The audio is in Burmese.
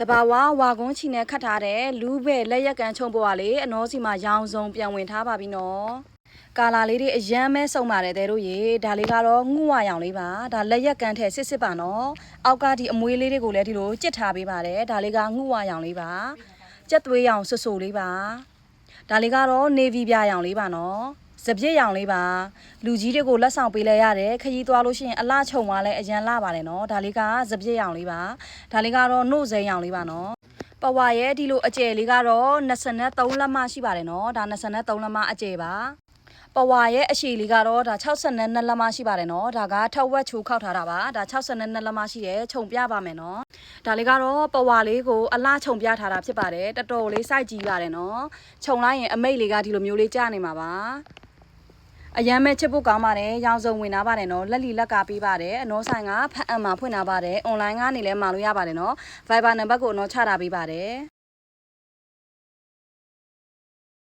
တဘာဝဝါကုန်းချီနဲ့ခတ်ထားတဲ့လူးပဲ့လက်ရက်ကန်ချုံပေါ်ကလေအနောစီမှာရောင်စုံပြန်ဝင်ထားပါပြီနော်ကာလာလေးတွေအရန်မဲစုံပါတယ်တဲ့တို့ရေဒါလေးကတော့ငှဝရောင်လေးပါဒါလက်ရက်ကန်ထဲစစ်ပါနော်အောက်ကဒီအမွေးလေးတွေကိုလည်းဒီလိုကြစ်ထားပေးပါတယ်ဒါလေးကငှဝရောင်လေးပါကြက်သွေးရောင်ဆူဆူလေးပါဒါလေးကတော့နေဗီပြရောင်လေးပါနော်စပြည့်ရောင်လေးပါလူကြီးတွေကိုလက်ဆောင်ပေးလိုက်ရတယ်ခရီးသွားလို့ရှိရင်အလှချုံသွားလဲအရန်လှပါတယ်နော်ဒါလေးကစပြည့်ရောင်လေးပါဒါလေးကတော့နှုတ်စိမ်းရောင်လေးပါနော်ပဝါရဲ့ဒီလိုအကျယ်လေးကတော့23လက်မရှိပါတယ်နော်ဒါ23လက်မအကျယ်ပါပဝါရဲ့အရှည်လေးကတော့ဒါ62လက်မရှိပါတယ်နော်ဒါကထက်ဝက်ချိုးခောက်ထားတာပါဒါ62လက်မရှိရဲ့ခြုံပြပါမယ်နော်ဒါလေးကတော့ပဝါလေးကိုအလှခြုံပြထားတာဖြစ်ပါတယ်တော်တော်လေးစိုက်ကြည့်ပါတယ်နော်ခြုံလိုက်ရင်အမိတ်လေးကဒီလိုမျိုးလေးကျနေမှာပါအရန်မဲ့ချစ်ဖို့ကောင်းပါတယ်ရောင်စုံဝင်လာပါတယ်နော်လက်လီလက်ကပေးပါတယ်အနောဆိုင်ကဖတ်အံမှာဖွင့်လာပါတယ်အွန်လိုင်းကနေလည်းမှာလို့ရပါတယ်နော် Viber နံပါတ်ကိုအနောချတာပေးပါတယ်